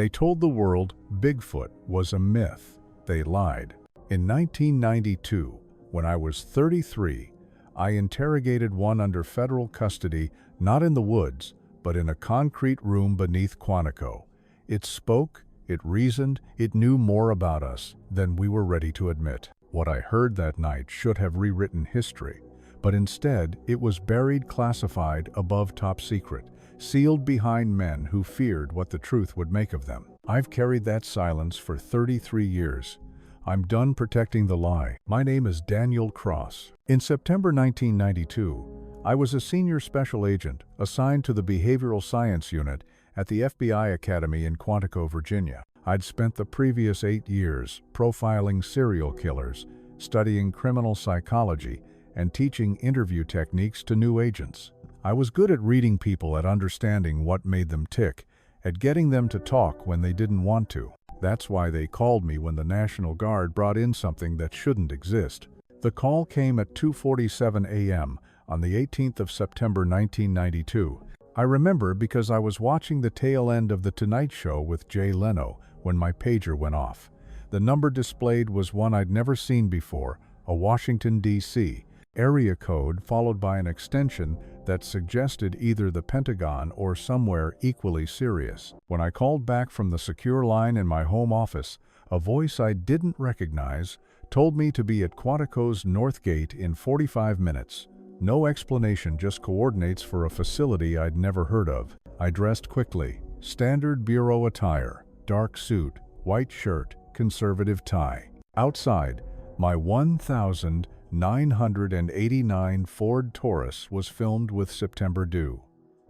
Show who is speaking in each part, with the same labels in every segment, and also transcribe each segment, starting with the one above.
Speaker 1: They told the world Bigfoot was a myth. They lied. In 1992, when I was 33, I interrogated one under federal custody, not in the woods, but in a concrete room beneath Quantico. It spoke, it reasoned, it knew more about us than we were ready to admit. What I heard that night should have rewritten history, but instead it was buried classified above top secret, sealed behind men who feared what the truth would make of them. I've carried that silence for 33 years. I'm done protecting the lie. My name is Daniel Cross. In September 1992, I was a senior special agent assigned to the Behavioral Science Unit at the FBI Academy in Quantico, Virginia. I'd spent the previous 8 years profiling serial killers, studying criminal psychology, and teaching interview techniques to new agents. I was good at reading people, at understanding what made them tick, at getting them to talk when they didn't want to. That's why they called me when the National Guard brought in something that shouldn't exist. The call came at 2:47 a.m. on the 18th of September 1992. I remember because I was watching the tail end of The Tonight Show with Jay Leno when my pager went off. The number displayed was one I'd never seen before, a Washington, D.C. area code followed by an extension that suggested either the Pentagon or somewhere equally serious. When I called back from the secure line in my home office, a voice I didn't recognize told me to be at Quantico's North Gate in 45 minutes. No explanation, just coordinates for a facility I'd never heard of. I dressed quickly. Standard bureau attire, dark suit, white shirt, conservative tie. Outside, my 1,989 Ford Taurus was filmed with September dew.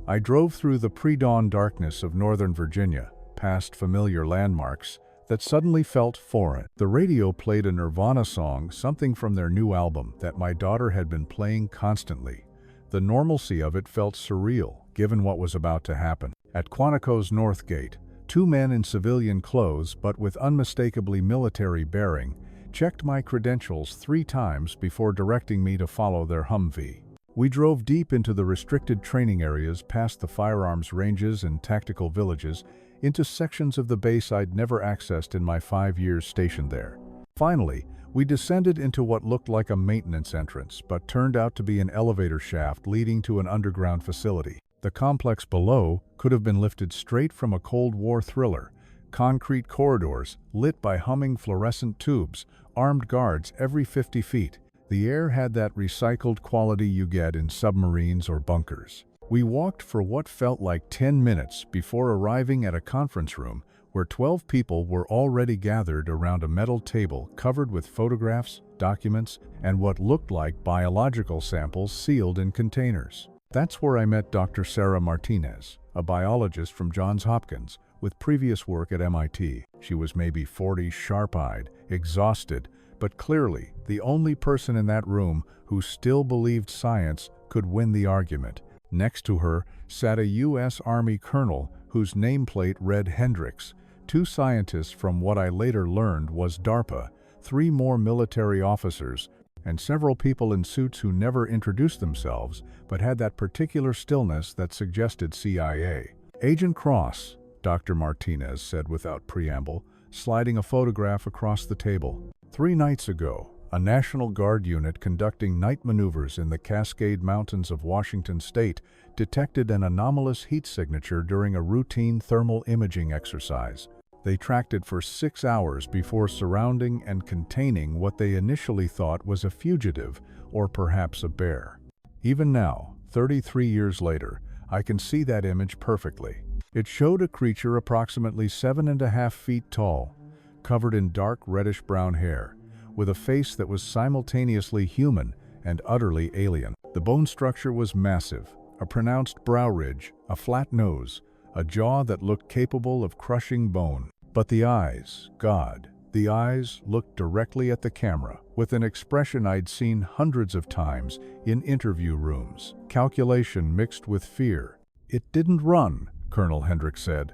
Speaker 1: I drove through the pre-dawn darkness of Northern Virginia, past familiar landmarks that suddenly felt foreign. The radio played a Nirvana song, something from their new album that my daughter had been playing constantly. The normalcy of it felt surreal, given what was about to happen. At Quantico's North Gate, 2 men in civilian clothes but with unmistakably military bearing checked my credentials 3 times before directing me to follow their Humvee. We drove deep into the restricted training areas, past the firearms ranges and tactical villages, into sections of the base I'd never accessed in my 5 years stationed there. Finally, we descended into what looked like a maintenance entrance, but turned out to be an elevator shaft leading to an underground facility. The complex below could have been lifted straight from a Cold War thriller. Concrete corridors, lit by humming fluorescent tubes, armed guards every 50 feet. The air had that recycled quality you get in submarines or bunkers. We walked for what felt like 10 minutes before arriving at a conference room where 12 people were already gathered around a metal table covered with photographs, documents, and what looked like biological samples sealed in containers. That's where I met Dr. Sarah Martinez, a biologist from Johns Hopkins, with previous work at MIT. She was maybe 40, sharp-eyed, exhausted, but clearly the only person in that room who still believed science could win the argument. Next to her sat a U.S. Army colonel whose nameplate read Hendricks, 2 scientists from what I later learned was DARPA, 3 more military officers, and several people in suits who never introduced themselves but had that particular stillness that suggested CIA. "Agent Cross," Dr. Martinez said without preamble, sliding a photograph across the table. 3 nights ago, a National Guard unit conducting night maneuvers in the Cascade Mountains of Washington state detected an anomalous heat signature during a routine thermal imaging exercise. They tracked it for 6 hours before surrounding and containing what they initially thought was a fugitive or perhaps a bear. Even now, 33 years later, I can see that image perfectly. It showed a creature approximately 7.5 feet tall, covered in dark reddish-brown hair, with a face that was simultaneously human and utterly alien. The bone structure was massive, a pronounced brow ridge, a flat nose, a jaw that looked capable of crushing bone. But the eyes, God, the eyes looked directly at the camera, with an expression I'd seen hundreds of times in interview rooms. Calculation mixed with fear. "It didn't run," Colonel Hendricks said.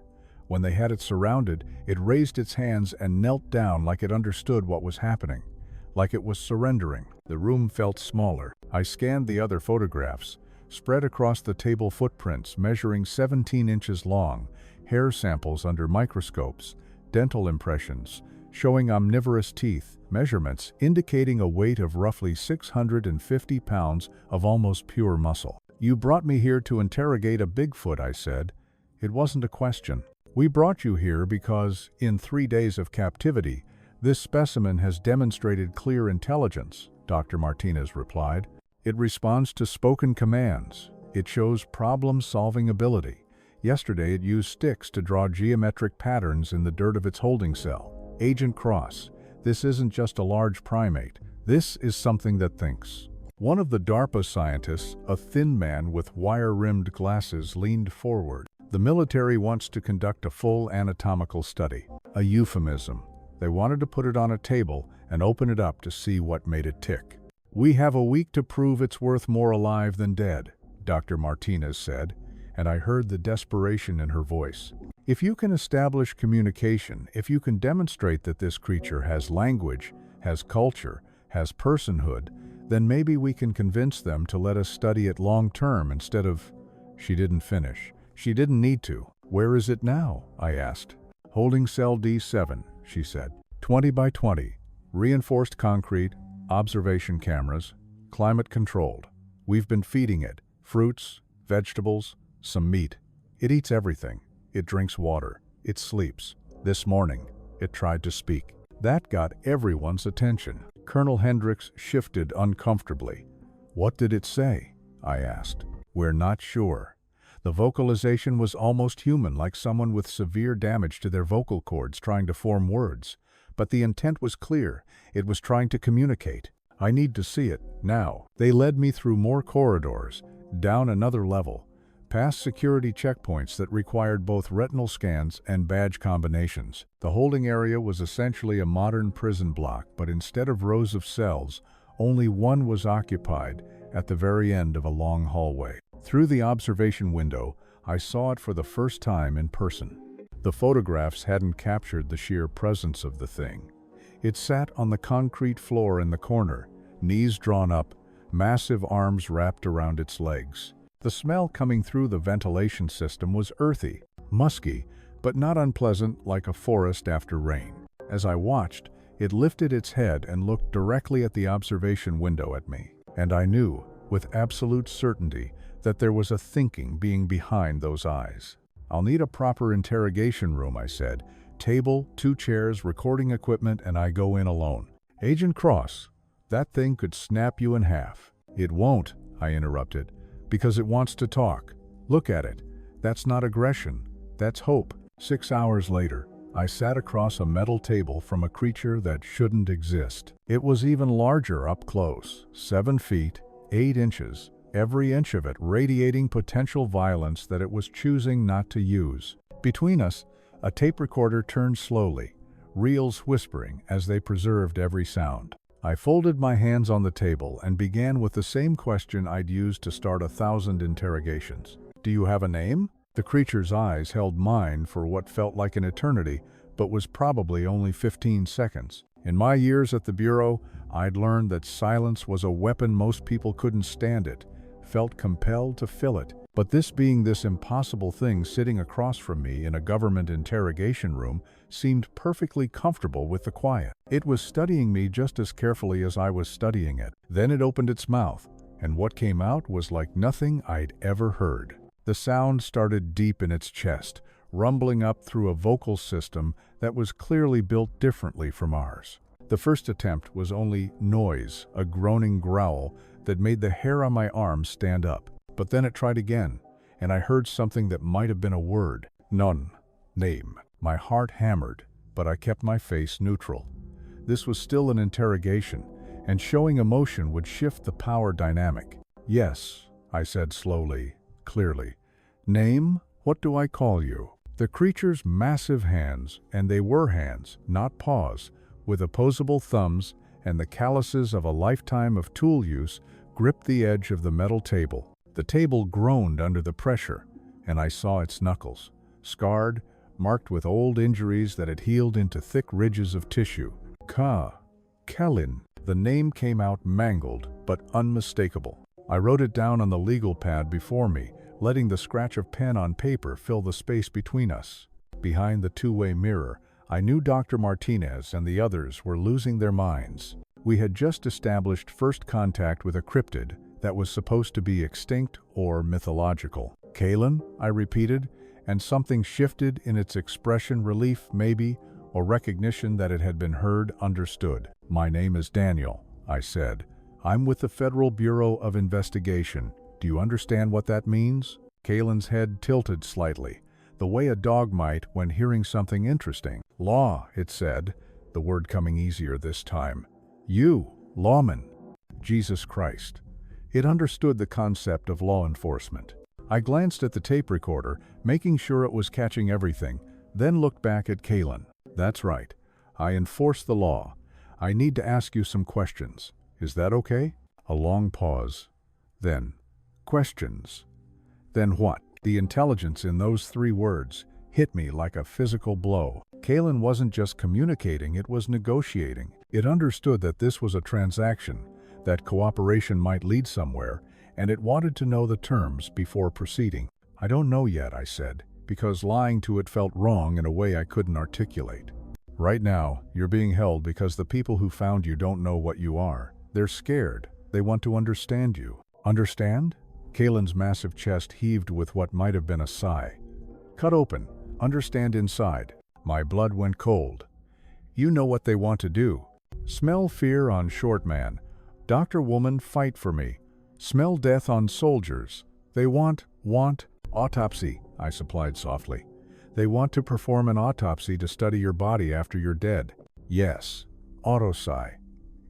Speaker 1: When they had it surrounded, it raised its hands and knelt down like it understood what was happening, like it was surrendering. The room felt smaller. I scanned the other photographs, spread across the table, footprints measuring 17 inches long, hair samples under microscopes, dental impressions, showing omnivorous teeth, measurements indicating a weight of roughly 650 pounds of almost pure muscle. "You brought me here to interrogate a Bigfoot," I said. It wasn't a question. "We brought you here because, in 3 days of captivity, this specimen has demonstrated clear intelligence," Dr. Martinez replied. "It responds to spoken commands. It shows problem-solving ability. Yesterday it used sticks to draw geometric patterns in the dirt of its holding cell. Agent Cross, this isn't just a large primate. This is something that thinks." One of the DARPA scientists, a thin man with wire-rimmed glasses, leaned forward. "The military wants to conduct a full anatomical study." A euphemism. They wanted to put it on a table and open it up to see what made it tick. "We have a week to prove it's worth more alive than dead," Dr. Martinez said, and I heard the desperation in her voice. "If you can establish communication, if you can demonstrate that this creature has language, has culture, has personhood, then maybe we can convince them to let us study it long-term instead of—" She didn't finish. She didn't need to. "Where is it now?" I asked. "Holding cell D7, she said. 20 by 20, reinforced concrete, observation cameras, climate-controlled. We've been feeding it fruits, vegetables, some meat. It eats everything. It drinks water. It sleeps. This morning, it tried to speak." That got everyone's attention. Colonel Hendricks shifted uncomfortably. "What did it say?" I asked. "We're not sure." The vocalization was almost human, like someone with severe damage to their vocal cords trying to form words. But the intent was clear. It was trying to communicate. "I need to see it, now." They led me through more corridors, down another level, past security checkpoints that required both retinal scans and badge combinations. The holding area was essentially a modern prison block, but instead of rows of cells, only one was occupied at the very end of a long hallway. Through the observation window, I saw it for the first time in person. The photographs hadn't captured the sheer presence of the thing. It sat on the concrete floor in the corner, knees drawn up, massive arms wrapped around its legs. The smell coming through the ventilation system was earthy, musky, but not unpleasant, like a forest after rain. As I watched, it lifted its head and looked directly at the observation window at me. And I knew, with absolute certainty, that there was a thinking being behind those eyes. "I'll need a proper interrogation room," I said. "Table, 2 chairs, recording equipment, and I go in alone." "Agent Cross, that thing could snap you in half." "It won't," I interrupted, "because it wants to talk. Look at it. That's not aggression. That's hope." 6 hours later, I sat across a metal table from a creature that shouldn't exist. It was even larger up close, 7 feet, 8 inches, every inch of it radiating potential violence that it was choosing not to use. Between us, a tape recorder turned slowly, reels whispering as they preserved every sound. I folded my hands on the table and began with the same question I'd used to start 1,000 interrogations. "Do you have a name?" The creature's eyes held mine for what felt like an eternity, but was probably only 15 seconds. In my years at the Bureau, I'd learned that silence was a weapon most people couldn't stand it, felt compelled to fill it. But this being this impossible thing sitting across from me in a government interrogation room seemed perfectly comfortable with the quiet. It was studying me just as carefully as I was studying it. Then it opened its mouth, and what came out was like nothing I'd ever heard. The sound started deep in its chest, rumbling up through a vocal system that was clearly built differently from ours. The first attempt was only noise, a groaning growl that made the hair on my arm stand up. But then it tried again, and I heard something that might have been a word. "None. Name." My heart hammered, but I kept my face neutral. This was still an interrogation, and showing emotion would shift the power dynamic. "Yes," I said slowly, clearly. "Name? What do I call you?" The creature's massive hands, and they were hands, not paws, with opposable thumbs and the calluses of a lifetime of tool use, gripped the edge of the metal table. The table groaned under the pressure, and I saw its knuckles, scarred, marked with old injuries that had healed into thick ridges of tissue. Kellin. The name came out mangled, but unmistakable. I wrote it down on the legal pad before me, letting the scratch of pen on paper fill the space between us. Behind the two-way mirror, I knew Dr. Martinez and the others were losing their minds. We had just established first contact with a cryptid that was supposed to be extinct or mythological. "Kalen," I repeated, and something shifted in its expression, relief maybe, or recognition that it had been heard, understood. "My name is Daniel," I said. "I'm with the Federal Bureau of Investigation. Do you understand what that means?" Kalen's head tilted slightly, the way a dog might when hearing something interesting. "Law," it said, the word coming easier this time. "You, lawman." Jesus Christ. It understood the concept of law enforcement. I glanced at the tape recorder, making sure it was catching everything, then looked back at Kalen. "That's right. I enforce the law. I need to ask you some questions. Is that okay?" A long pause. Then, "Questions." Then what? The intelligence in those 3 words hit me like a physical blow. Kalen wasn't just communicating, it was negotiating. It understood that this was a transaction, that cooperation might lead somewhere, and it wanted to know the terms before proceeding. "I don't know yet," I said, because lying to it felt wrong in a way I couldn't articulate. "Right now, you're being held because the people who found you don't know what you are. They're scared. They want to understand you." "Understand?" Kalen's massive chest heaved with what might have been a sigh. "Cut open. Understand inside." My blood went cold. "You know what they want to do. Smell fear on short man. Doctor woman, fight for me. Smell death on soldiers. They want autopsy," I supplied softly. "They want to perform an autopsy to study your body after you're dead." "Yes, autopsy."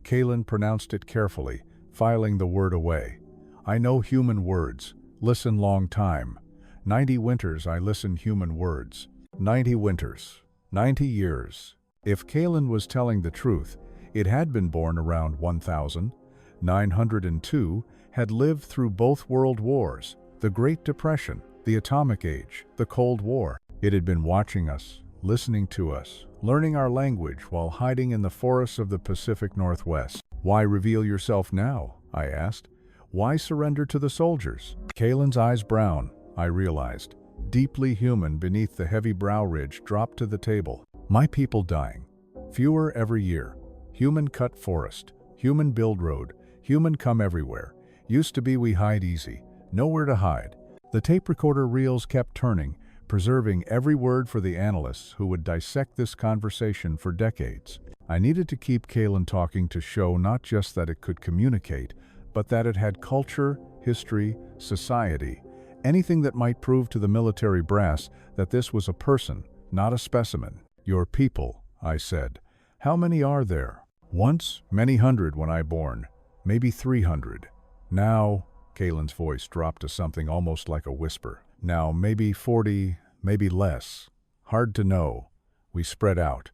Speaker 1: Kalen pronounced it carefully, filing the word away. "I know human words. Listen long time. 90 winters I listen human words. 90 winters. 90 years." If Kalen was telling the truth, it had been born around 1902, had lived through both world wars, the Great Depression, the Atomic Age, the Cold War. It had been watching us, listening to us, learning our language while hiding in the forests of the Pacific Northwest. "Why reveal yourself now?" I asked. "Why surrender to the soldiers?" Kalen's eyes brown, I realized, deeply human beneath the heavy brow ridge, dropped to the table. "My people dying. Fewer every year. Human cut forest. Human build road. Human come everywhere. Used to be we hide easy. Nowhere to hide." The tape recorder reels kept turning, preserving every word for the analysts who would dissect this conversation for decades. I needed to keep Kalen talking to show not just that it could communicate, but that it had culture, history, society, anything that might prove to the military brass that this was a person, not a specimen. "Your people," I said. "How many are there?" "Once, many hundred when I born. Maybe 300. Now," Kalen's voice dropped to something almost like a whisper. "Now maybe 40, maybe less. Hard to know. We spread out.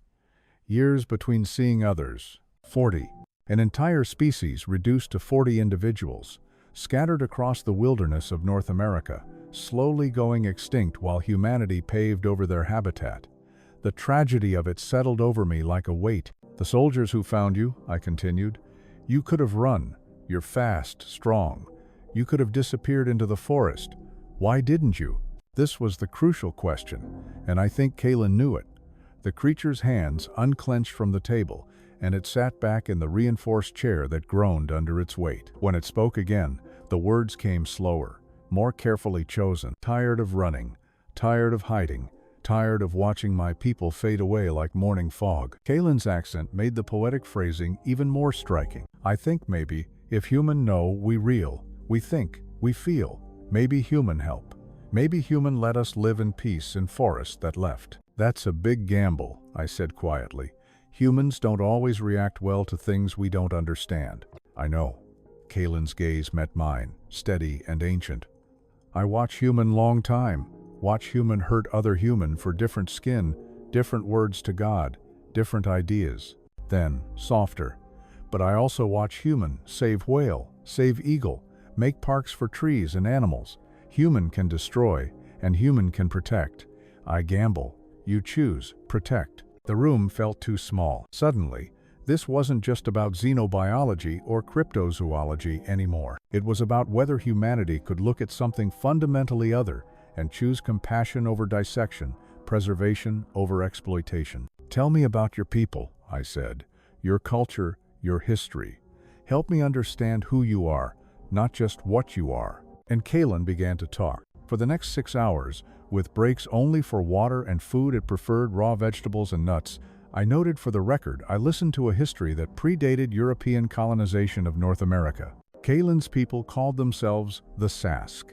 Speaker 1: Years between seeing others. 40. An entire species reduced to 40 individuals, scattered across the wilderness of North America, slowly going extinct while humanity paved over their habitat. The tragedy of it settled over me like a weight. "The soldiers who found you," I continued, "you could have run. You're fast, strong. You could have disappeared into the forest. Why didn't you?" This was the crucial question, and I think Kalen knew it. The creature's hands unclenched from the table, and it sat back in the reinforced chair that groaned under its weight. When it spoke again, the words came slower, more carefully chosen. "Tired of running, tired of hiding, tired of watching my people fade away like morning fog." Kalen's accent made the poetic phrasing even more striking. "I think maybe, if human know, we real, we think, we feel, maybe human help. Maybe human let us live in peace in forest that left." "That's a big gamble," I said quietly. "Humans don't always react well to things we don't understand." "I know." Kalen's gaze met mine, steady and ancient. "I watch human long time. Watch human hurt other human for different skin, different words to God, different ideas." Then, softer, "But I also watch human save whale, save eagle, make parks for trees and animals. Human can destroy, and human can protect. I gamble. You choose, protect." The room felt too small. Suddenly, This wasn't just about xenobiology or cryptozoology anymore. It was about whether humanity could look at something fundamentally other and choose compassion over dissection, preservation over exploitation. "Tell me about your people," I said. "Your culture, your history. Help me understand who you are, not just what you are." And Kalen began to talk. For the next 6 hours, with breaks only for water and food it preferred raw vegetables and nuts, I noted for the record I listened to a history that predated European colonization of North America. Kalen's people called themselves the Sask,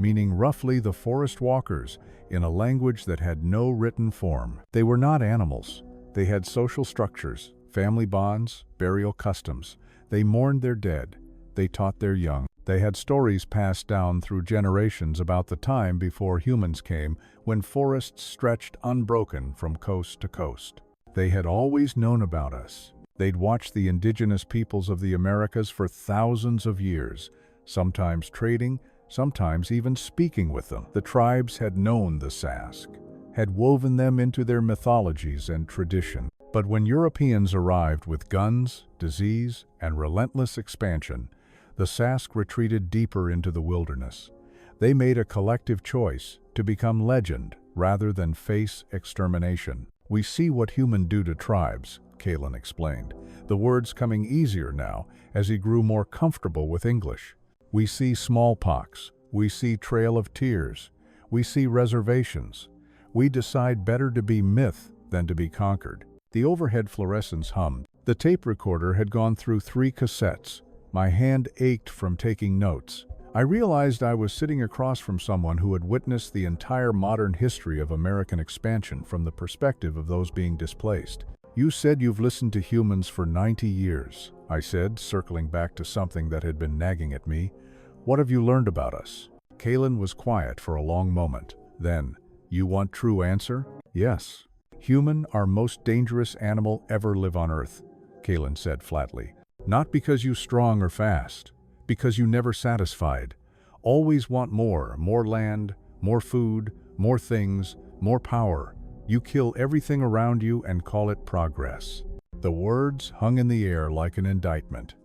Speaker 1: meaning roughly the forest walkers, in a language that had no written form. They were not animals. They had social structures, family bonds, burial customs. They mourned their dead. They taught their young. They had stories passed down through generations about the time before humans came, when forests stretched unbroken from coast to coast. They had always known about us. They'd watched the indigenous peoples of the Americas for thousands of years, sometimes trading, sometimes even speaking with them. The tribes had known the Sask, had woven them into their mythologies and tradition. But when Europeans arrived with guns, disease, and relentless expansion, the Sask retreated deeper into the wilderness. They made a collective choice to become legend rather than face extermination. "We see what humans do to tribes," Kalen explained, the words coming easier now as he grew more comfortable with English. "We see smallpox. We see Trail of Tears. We see reservations. We decide better to be myth than to be conquered." The overhead fluorescence hummed. The tape recorder had gone through 3 cassettes. My hand ached from taking notes. I realized I was sitting across from someone who had witnessed the entire modern history of American expansion from the perspective of those being displaced. "You said you've listened to humans for 90 years, I said, circling back to something that had been nagging at me. "What have you learned about us?" Kalen was quiet for a long moment. Then, "You want true answer?" "Yes. Human, our most dangerous animal ever live on Earth," Kalen said flatly. "Not because you strong or fast. Because you never satisfied. Always want more land, more food, more things, more power. You kill everything around you and call it progress." The words hung in the air like an indictment.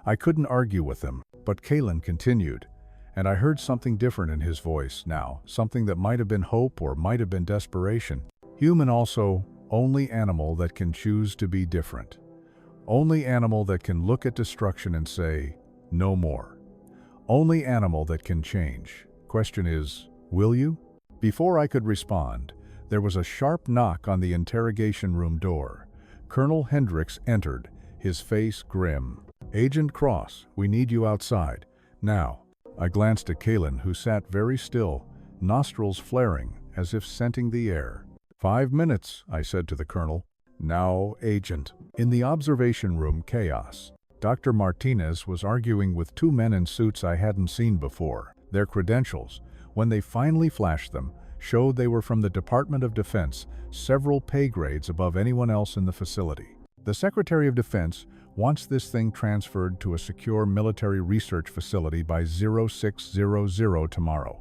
Speaker 1: I couldn't argue with them, but Kalen continued, and I heard something different in his voice now, something that might have been hope or might have been desperation. "Human also, only animal that can choose to be different. Only animal that can look at destruction and say, no more. Only animal that can change. Question is, will you?" Before I could respond, there was a sharp knock on the interrogation room door. Colonel Hendricks entered, his face grim. "Agent Cross, we need you outside. Now." I glanced at Kalen, who sat very still, nostrils flaring as if scenting the air. "5 minutes, I said to the colonel. "Now, Agent." In the observation room, chaos. Dr. Martinez was arguing with 2 men in suits I hadn't seen before. Their credentials, when they finally flashed them, showed they were from the Department of Defense, several pay grades above anyone else in the facility. "The Secretary of Defense wants this thing transferred to a secure military research facility by 0600 tomorrow,"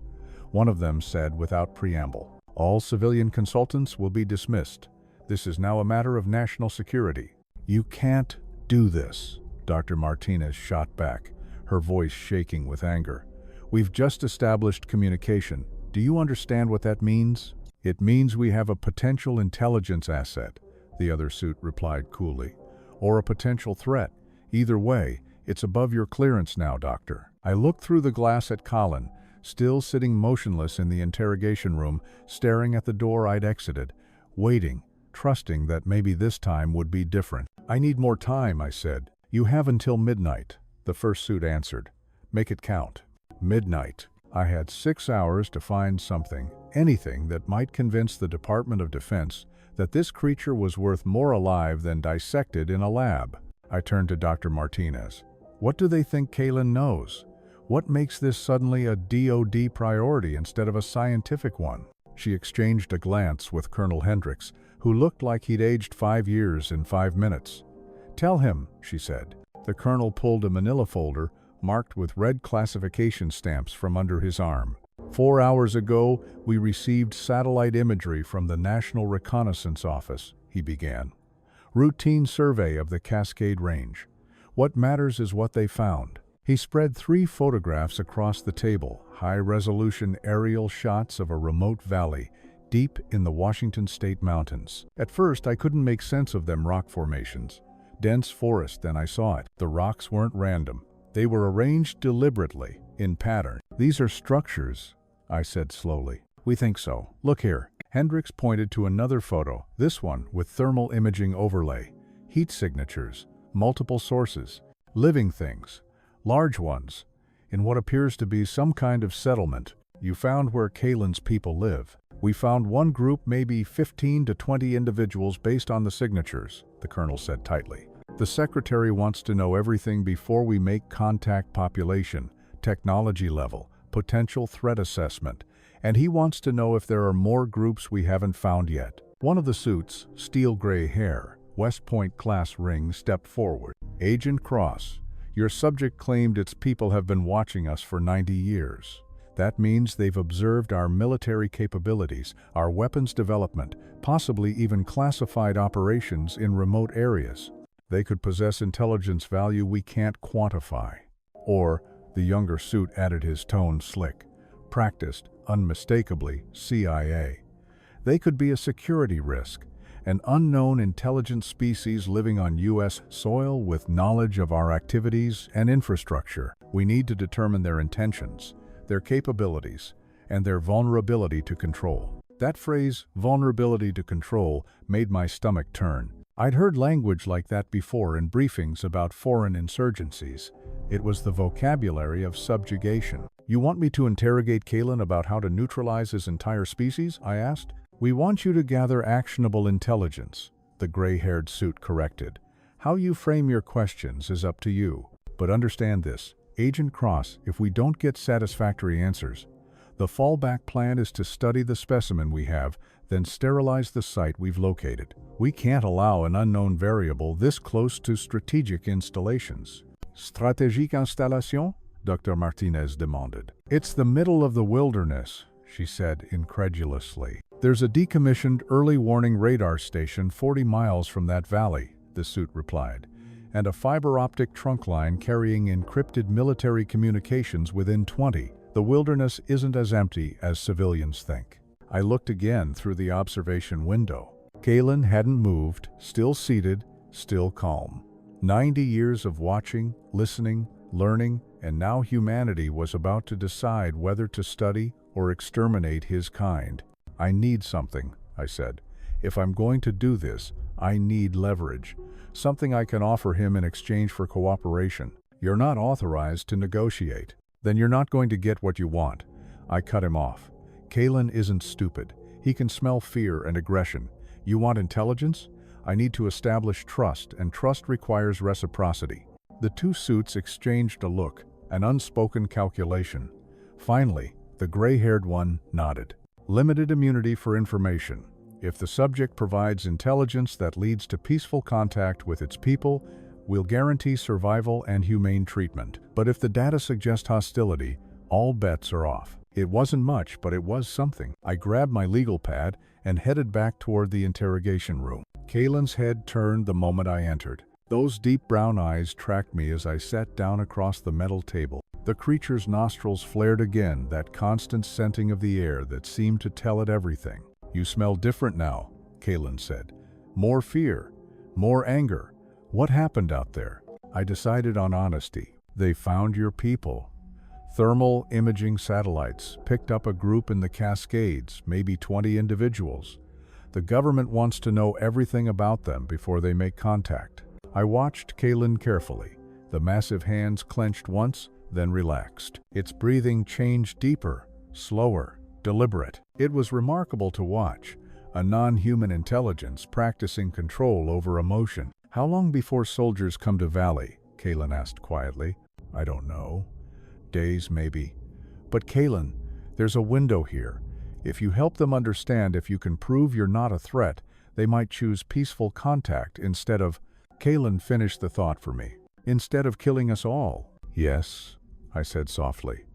Speaker 1: one of them said without preamble. "All civilian consultants will be dismissed. This is now a matter of national security." "You can't do this," Dr. Martinez shot back, her voice shaking with anger. "We've just established communication. Do you understand what that means?" "It means we have a potential intelligence asset," the other suit replied coolly. "Or a potential threat. Either way, it's above your clearance now, Doctor." I looked through the glass at Colin, still sitting motionless in the interrogation room, staring at the door I'd exited, waiting, trusting that maybe this time would be different. "I need more time," I said. "You have until midnight," the first suit answered. "Make it count." Midnight. I had 6 hours to find something, anything that might convince the Department of Defense that this creature was worth more alive than dissected in a lab. I turned to Dr. Martinez. "What do they think Kalen knows? What makes this suddenly a DoD priority instead of a scientific one?" She exchanged a glance with Colonel Hendricks, who looked like he'd aged 5 years in 5 minutes. "Tell him," she said. The colonel pulled a manila folder marked with red classification stamps from under his arm. 4 hours ago, we received satellite imagery from the National Reconnaissance Office," he began. Routine survey of the Cascade Range. What matters is what they found. He spread 3 photographs across the table, high-resolution aerial shots of a remote valley, deep in the Washington State mountains. At first, I couldn't make sense of them rock formations. Dense forest, then I saw it. The rocks weren't random. They were arranged deliberately, in pattern. These are structures, I said slowly. We think so. Look here. Hendricks pointed to another photo, this one with thermal imaging overlay, heat signatures, multiple sources, living things, large ones, in what appears to be some kind of settlement. You found where Kalen's people live. We found one group, maybe 15 to 20 individuals based on the signatures, the colonel said tightly. The secretary wants to know everything before we make contact: population, technology level, potential threat assessment, and he wants to know if there are more groups we haven't found yet. One of the suits, steel gray hair, West Point class ring, stepped forward. Agent Cross, your subject claimed its people have been watching us for 90 years. That means they've observed our military capabilities, our weapons development, possibly even classified operations in remote areas. They could possess intelligence value we can't quantify. Or, the younger suit added, his tone slick, practiced, unmistakably, CIA. They could be a security risk, an unknown intelligent species living on U.S. soil with knowledge of our activities and infrastructure. We need to determine their intentions, their capabilities, and their vulnerability to control. That phrase, vulnerability to control, made my stomach turn. I'd heard language like that before in briefings about foreign insurgencies. It was the vocabulary of subjugation. You want me to interrogate Kalen about how to neutralize his entire species? I asked. We want you to gather actionable intelligence, the gray-haired suit corrected. How you frame your questions is up to you. But understand this, Agent Cross, if we don't get satisfactory answers, the fallback plan is to study the specimen we have, then sterilize the site we've located. We can't allow an unknown variable this close to strategic installations. Stratégique installation? Dr. Martinez demanded. It's the middle of the wilderness, she said incredulously. There's a decommissioned early warning radar station 40 miles from that valley, the suit replied, and a fiber optic trunk line carrying encrypted military communications within 20. The wilderness isn't as empty as civilians think. I looked again through the observation window. Kalen hadn't moved, still seated, still calm. 90 years of watching, listening, learning, and now humanity was about to decide whether to study or exterminate his kind. I need something, I said. If I'm going to do this, I need leverage. Something I can offer him in exchange for cooperation. You're not authorized to negotiate. Then you're not going to get what you want. I cut him off. Kalen isn't stupid. He can smell fear and aggression. You want intelligence? I need to establish trust, and trust requires reciprocity. The two suits exchanged a look, an unspoken calculation. Finally, the gray-haired one nodded. Limited immunity for information. If the subject provides intelligence that leads to peaceful contact with its people, we'll guarantee survival and humane treatment. But if the data suggest hostility, all bets are off. It wasn't much, but it was something. I grabbed my legal pad and headed back toward the interrogation room. Kalen's head turned the moment I entered. Those deep brown eyes tracked me as I sat down across the metal table. The creature's nostrils flared again, that constant scenting of the air that seemed to tell it everything. You smell different now, Kalen said. More fear, more anger. What happened out there? I decided on honesty. They found your people. Thermal imaging satellites picked up a group in the Cascades, maybe 20 individuals. The government wants to know everything about them before they make contact. I watched Kalen carefully. The massive hands clenched once, then relaxed. Its breathing changed deeper, slower, deliberate. It was remarkable to watch, a non-human intelligence practicing control over emotion. How long before soldiers come to Valley? Kalen asked quietly. I don't know. Days, maybe. But Kalen, there's a window here. If you help them understand, if you can prove you're not a threat, they might choose peaceful contact instead of... Kalen finished the thought for me. Instead of killing us all. Yes, I said softly.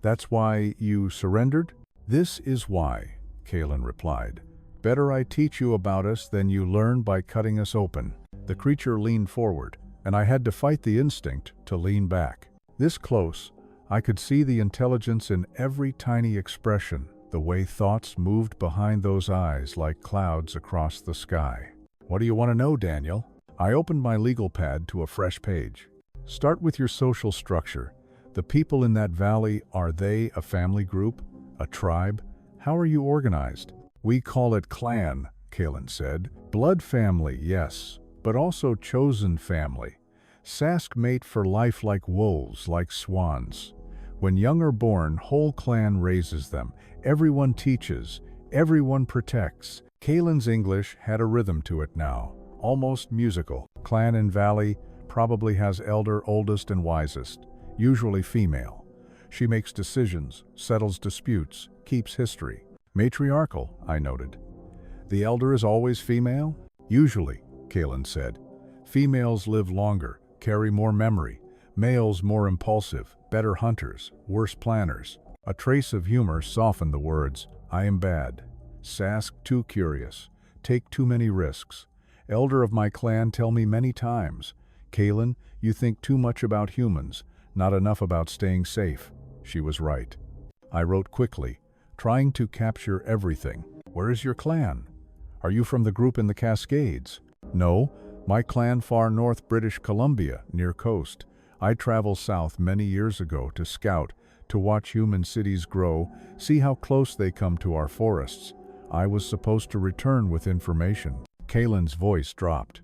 Speaker 1: That's why you surrendered? This is why, Kalen replied. Better I teach you about us than you learn by cutting us open. The creature leaned forward, and I had to fight the instinct to lean back. This close, I could see the intelligence in every tiny expression, the way thoughts moved behind those eyes like clouds across the sky. What do you want to know, Daniel? I opened my legal pad to a fresh page. Start with your social structure. The people in that valley, are they a family group? A tribe? How are you organized? We call it clan, Kalen said. Blood family, yes, but also chosen family. Sask mate for life like wolves, like swans. When young are born, whole clan raises them. Everyone teaches, everyone protects. Kalen's English had a rhythm to it now, almost musical. Clan in valley probably has elder, oldest, and wisest, usually female. She makes decisions, settles disputes, keeps history. Matriarchal, I noted. The elder is always female? Usually, Kalen said. Females live longer, carry more memory. Males more impulsive, better hunters, worse planners. A trace of humor softened the words. I am bad. Sask too curious. Take too many risks. Elder of my clan tell me many times. Kalen, you think too much about humans, not enough about staying safe. She was right. I wrote quickly, trying to capture everything. Where is your clan? Are you from the group in the Cascades? No, my clan far north British Columbia, near coast. I traveled south many years ago to scout, to watch human cities grow, see how close they come to our forests. I was supposed to return with information. Kalen's voice dropped.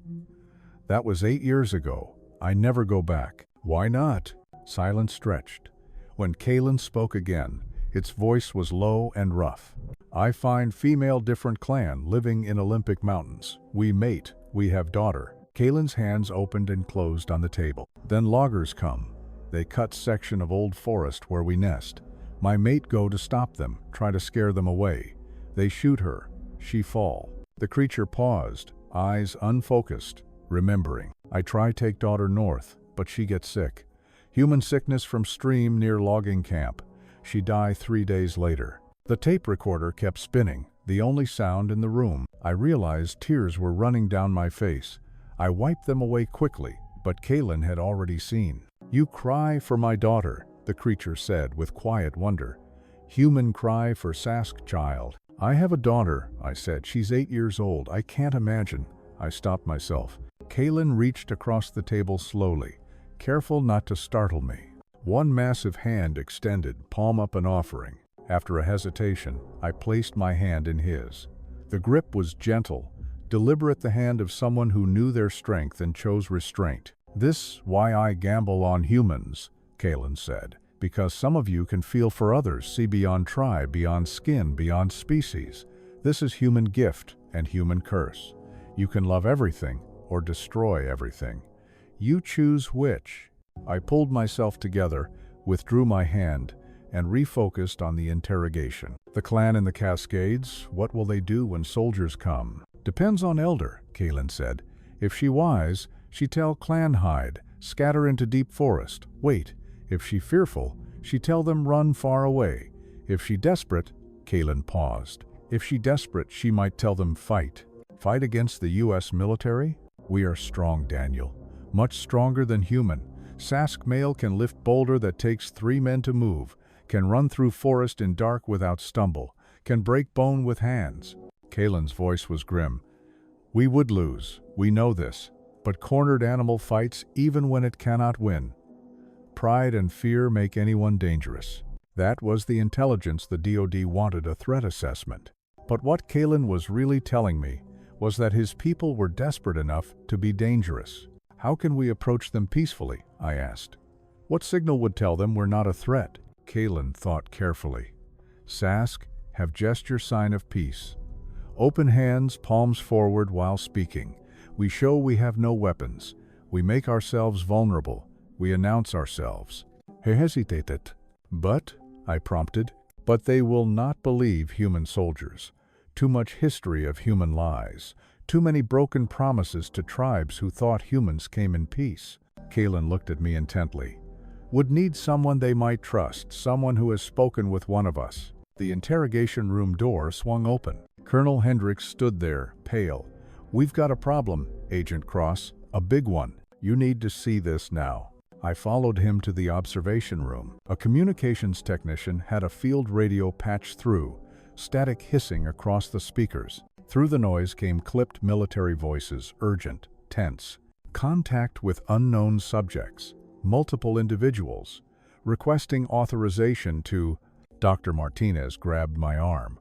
Speaker 1: That was 8 years ago. I never go back. Why not? Silence stretched. When Kalen spoke again, its voice was low and rough. I find female different clan living in Olympic Mountains. We mate. We have daughter. Kalen's hands opened and closed on the table. Then loggers come. They cut section of old forest where we nest. My mate go to stop them, try to scare them away. They shoot her. She fall. The creature paused, eyes unfocused, remembering. I try take daughter north, but she gets sick. Human sickness from stream near logging camp. She die 3 days later. The tape recorder kept spinning, the only sound in the room. I realized tears were running down my face. I wiped them away quickly, but Kalen had already seen. You cry for my daughter, the creature said with quiet wonder. Human cry for Sask child. I have a daughter, I said. She's 8 years old. I can't imagine. I stopped myself. Kalen reached across the table slowly, careful not to startle me. One massive hand extended, palm up an offering. After a hesitation, I placed my hand in his. The grip was gentle, deliberate, the hand of someone who knew their strength and chose restraint. This why I gamble on humans, Kalen said, because some of you can feel for others, see beyond tribe, beyond skin, beyond species. This is human gift and human curse. You can love everything or destroy everything. You choose which. I pulled myself together, withdrew my hand, and refocused on the interrogation. The clan in the Cascades, what will they do when soldiers come? Depends on elder, Kalen said. If she wise, she tell clan hide, scatter into deep forest, wait. If she fearful, she tell them run far away. If she desperate, Kalen paused. If she desperate, she might tell them fight. Fight against the U.S. military? We are strong, Daniel. Much stronger than human. Sask male can lift boulder that takes 3 men to move, can run through forest in dark without stumble, can break bone with hands. Kalen's voice was grim. We would lose, we know this, but cornered animal fights even when it cannot win. Pride and fear make anyone dangerous. That was the intelligence the DoD wanted, a threat assessment. But what Kalen was really telling me was that his people were desperate enough to be dangerous. How can we approach them peacefully? I asked. What signal would tell them we're not a threat? Kalen thought carefully. Sask, have gesture sign of peace. Open hands, palms forward while speaking. We show we have no weapons. We make ourselves vulnerable. We announce ourselves. He hesitated. But, I prompted, but they will not believe human soldiers. Too much history of human lies. Too many broken promises to tribes who thought humans came in peace. Kalen looked at me intently. Would need someone they might trust, someone who has spoken with one of us. The interrogation room door swung open. Colonel Hendricks stood there, pale. "We've got a problem, Agent Cross. A big one. You need to see this now." I followed him to the observation room. A communications technician had a field radio patched through, static hissing across the speakers. Through the noise came clipped military voices, urgent, tense. Contact with unknown subjects, multiple individuals, requesting authorization to... Dr. Martinez grabbed my arm.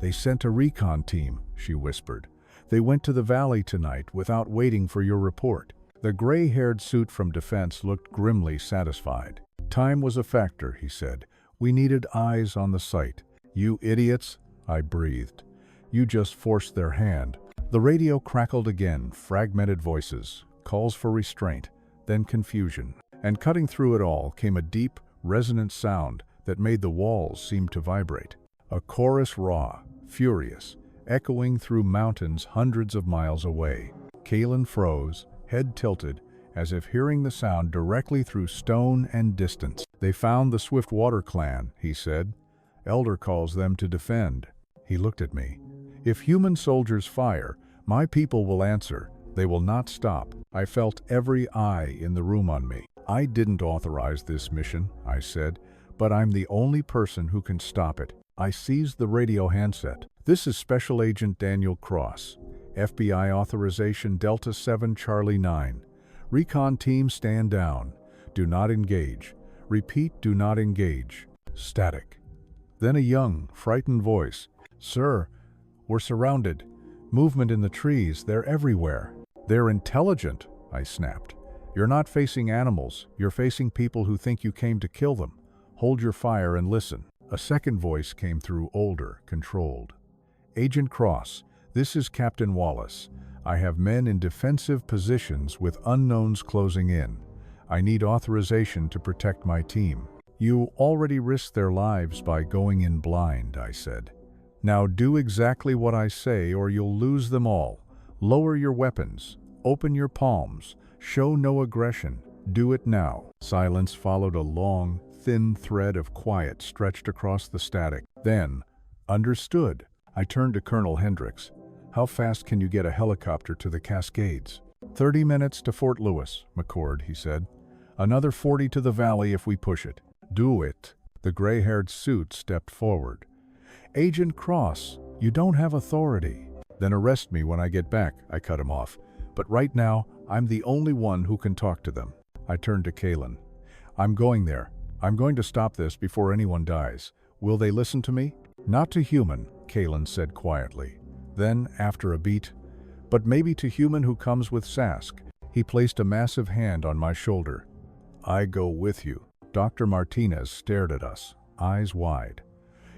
Speaker 1: "They sent a recon team," she whispered. "They went to the valley tonight without waiting for your report." The gray-haired suit from defense looked grimly satisfied. "Time was a factor," he said. "We needed eyes on the site." "You idiots," I breathed. "You just forced their hand." The radio crackled again, fragmented voices, calls for restraint, then confusion. And cutting through it all came a deep, resonant sound that made the walls seem to vibrate. A chorus raw, furious, echoing through mountains hundreds of miles away. Kalen froze, head tilted, as if hearing the sound directly through stone and distance. "They found the Swiftwater clan," he said. "Elder calls them to defend." He looked at me. "If human soldiers fire, my people will answer. They will not stop." I felt every eye in the room on me. "I didn't authorize this mission," I said, "but I'm the only person who can stop it." I seized the radio handset. "This is Special Agent Daniel Cross. FBI authorization Delta 7 Charlie 9. Recon team stand down. Do not engage. Repeat, do not engage." Static. Then a young, frightened voice. "Sir, we're surrounded. Movement in the trees, they're everywhere." "They're intelligent," I snapped. "You're not facing animals, you're facing people who think you came to kill them. Hold your fire and listen." A second voice came through, older, controlled. "Agent Cross, this is Captain Wallace. I have men in defensive positions with unknowns closing in. I need authorization to protect my team." "You already risked their lives by going in blind," I said. "Now do exactly what I say or you'll lose them all. Lower your weapons. Open your palms. Show no aggression. Do it now." Silence followed, a long, thin thread of quiet stretched across the static. Then, "Understood." I turned to Colonel Hendricks. "How fast can you get a helicopter to the Cascades?" 30 minutes to Fort Lewis, McCord," he said. "Another 40 to the valley if we push it." "Do it." The gray-haired suit stepped forward. "Agent Cross, you don't have authority." "Then arrest me when I get back," I cut him off. "But right now, I'm the only one who can talk to them." I turned to Kalen. "I'm going there. I'm going to stop this before anyone dies. Will they listen to me?" "Not to human," Kalen said quietly. Then, after a beat, "But maybe to human who comes with Sask." He placed a massive hand on my shoulder. "I go with you." Dr. Martinez stared at us, eyes wide.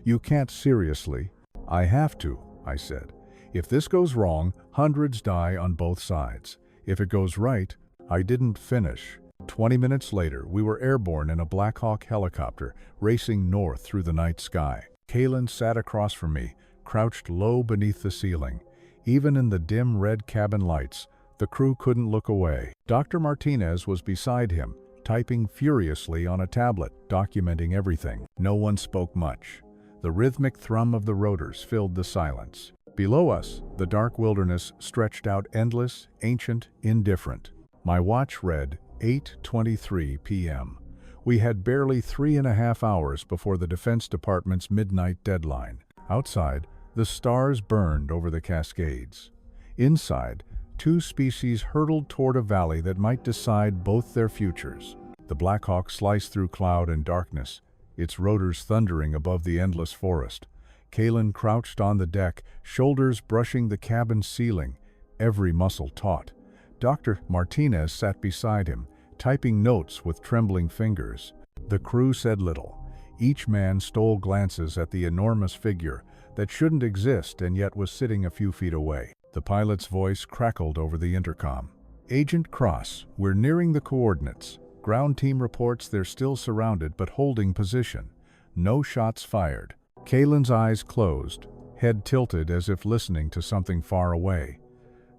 Speaker 1: "You can't seriously." "I have to," I said. "If this goes wrong, hundreds die on both sides. If it goes right..." I didn't finish. 20 minutes later, we were airborne in a Black Hawk helicopter, racing north through the night sky. Kalen sat across from me, crouched low beneath the ceiling. Even in the dim red cabin lights, the crew couldn't look away. Dr. Martinez was beside him, typing furiously on a tablet, documenting everything. No one spoke much. The rhythmic thrum of the rotors filled the silence. Below us, the dark wilderness stretched out endless, ancient, indifferent. My watch read 8:23 p.m. We had barely 3.5 hours before the Defense Department's midnight deadline. Outside, the stars burned over the Cascades. Inside, two species hurtled toward a valley that might decide both their futures. The Black Hawk sliced through cloud and darkness, its rotors thundering above the endless forest. Kalen crouched on the deck, shoulders brushing the cabin ceiling, every muscle taut. Dr. Martinez sat beside him, typing notes with trembling fingers. The crew said little. Each man stole glances at the enormous figure that shouldn't exist and yet was sitting a few feet away. The pilot's voice crackled over the intercom. "Agent Cross, we're nearing the coordinates. Ground team reports they're still surrounded but holding position. No shots fired." Kalen's eyes closed, head tilted as if listening to something far away.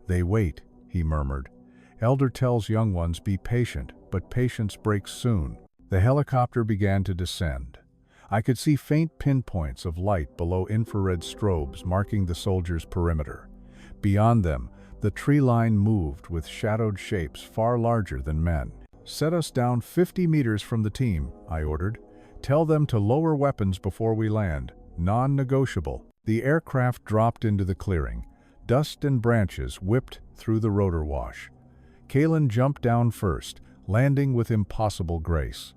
Speaker 1: "They wait," he murmured. "Elder tells young ones be patient, but patience breaks soon." The helicopter began to descend. I could see faint pinpoints of light below infrared strobes marking the soldiers' perimeter. Beyond them, the tree line moved with shadowed shapes far larger than men. "Set us down 50 meters from the team," I ordered. "Tell them to lower weapons before we land. Non-negotiable." The aircraft dropped into the clearing. Dust and branches whipped through the rotor wash. Kalen jumped down first, landing with impossible grace.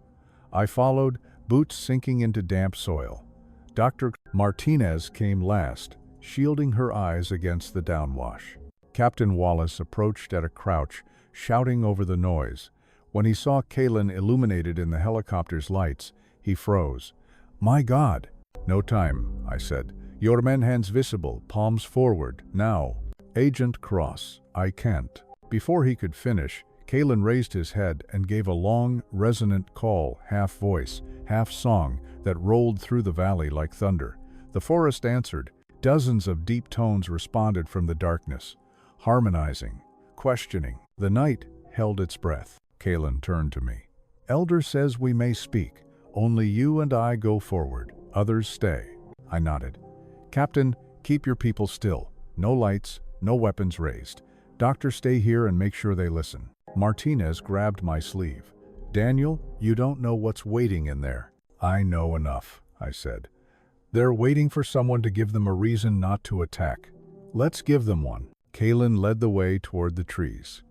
Speaker 1: I followed, boots sinking into damp soil. Dr. Martinez came last, shielding her eyes against the downwash. Captain Wallace approached at a crouch, shouting over the noise. When he saw Kalen illuminated in the helicopter's lights, he froze. "My God!" "No time," I said. "Your men hands visible, palms forward, now." "Agent Cross, I can't." Before he could finish, Kalen raised his head and gave a long, resonant call, half voice, half song, that rolled through the valley like thunder. The forest answered. Dozens of deep tones responded from the darkness, harmonizing, questioning. The night held its breath. Kalen turned to me. "Elder says we may speak. Only you and I go forward. Others stay." I nodded. "Captain, keep your people still. No lights, no weapons raised. Doctor, stay here and make sure they listen." Martinez grabbed my sleeve. "Daniel, you don't know what's waiting in there." "I know enough," I said. "They're waiting for someone to give them a reason not to attack. Let's give them one." Kalen led the way toward the trees.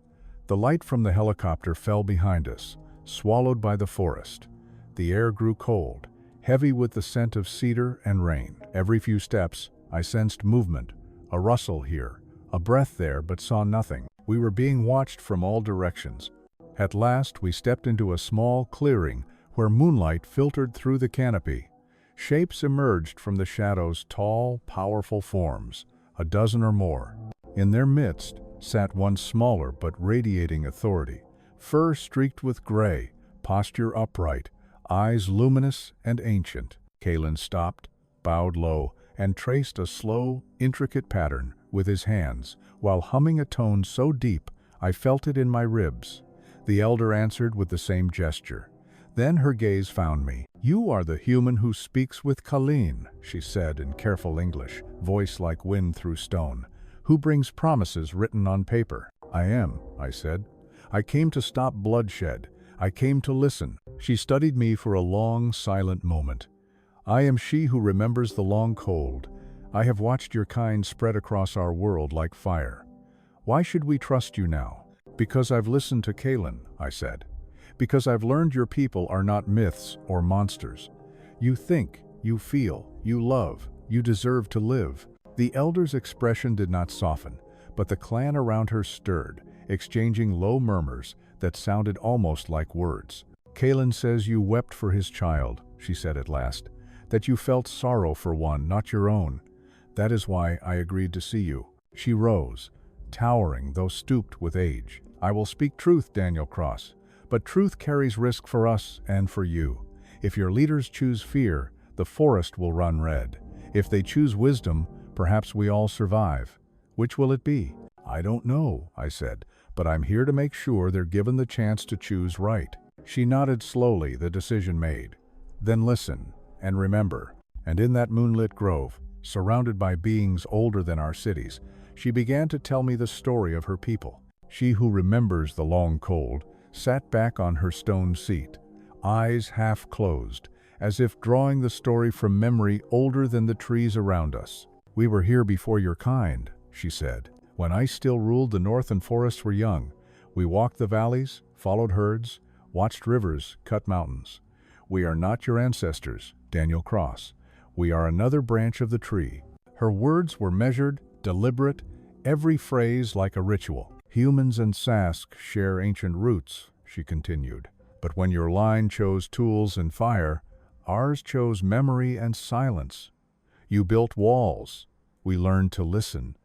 Speaker 1: The light from the helicopter fell behind us, swallowed by the forest. The air grew cold, heavy with the scent of cedar and rain. Every few steps, I sensed movement, a rustle here, a breath there, but saw nothing. We were being watched from all directions. At last, we stepped into a small clearing where moonlight filtered through the canopy. Shapes emerged from the shadows, tall, powerful forms, a dozen or more. In their midst sat one smaller but radiating authority, fur streaked with gray, posture upright, eyes luminous and ancient. Kalen stopped, bowed low, and traced a slow, intricate pattern with his hands, while humming a tone so deep I felt it in my ribs. The elder answered with the same gesture. Then her gaze found me. "You are the human who speaks with Colleen," she said in careful English, voice like wind through stone. "Who brings promises written on paper." "I am," I said. "I came to stop bloodshed. I came to listen." She studied me for a long, silent moment. "I am she who remembers the long cold. I have watched your kind spread across our world like fire. Why should we trust you now?" "Because I've listened to Kalen," I said. "Because I've learned your people are not myths or monsters. You think, you feel, you love, you deserve to live." The elder's expression did not soften, but the clan around her stirred, exchanging low murmurs that sounded almost like words. "Kalen says you wept for his child," she said at last, "that you felt sorrow for one, not your own. That is why I agreed to see you." She rose, towering though stooped with age. "I will speak truth, Daniel Cross, but truth carries risk for us and for you. If your leaders choose fear, the forest will run red. If they choose wisdom, perhaps we all survive. Which will it be?" "I don't know," I said, "but I'm here to make sure they're given the chance to choose right." She nodded slowly, the decision made. "Then listen, and remember." And in that moonlit grove, surrounded by beings older than our cities, she began to tell me the story of her people. She who remembers the long cold sat back on her stone seat, eyes half closed, as if drawing the story from memory older than the trees around us. "We were here before your kind," she said. "When I still ruled the north and forests were young. We walked the valleys, followed herds, watched rivers cut mountains. We are not your ancestors, Daniel Cross. We are another branch of the tree." Her words were measured, deliberate, every phrase like a ritual. "Humans and Sask share ancient roots," she continued. "But when your line chose tools and fire, ours chose memory and silence. You built walls. We learned to listen.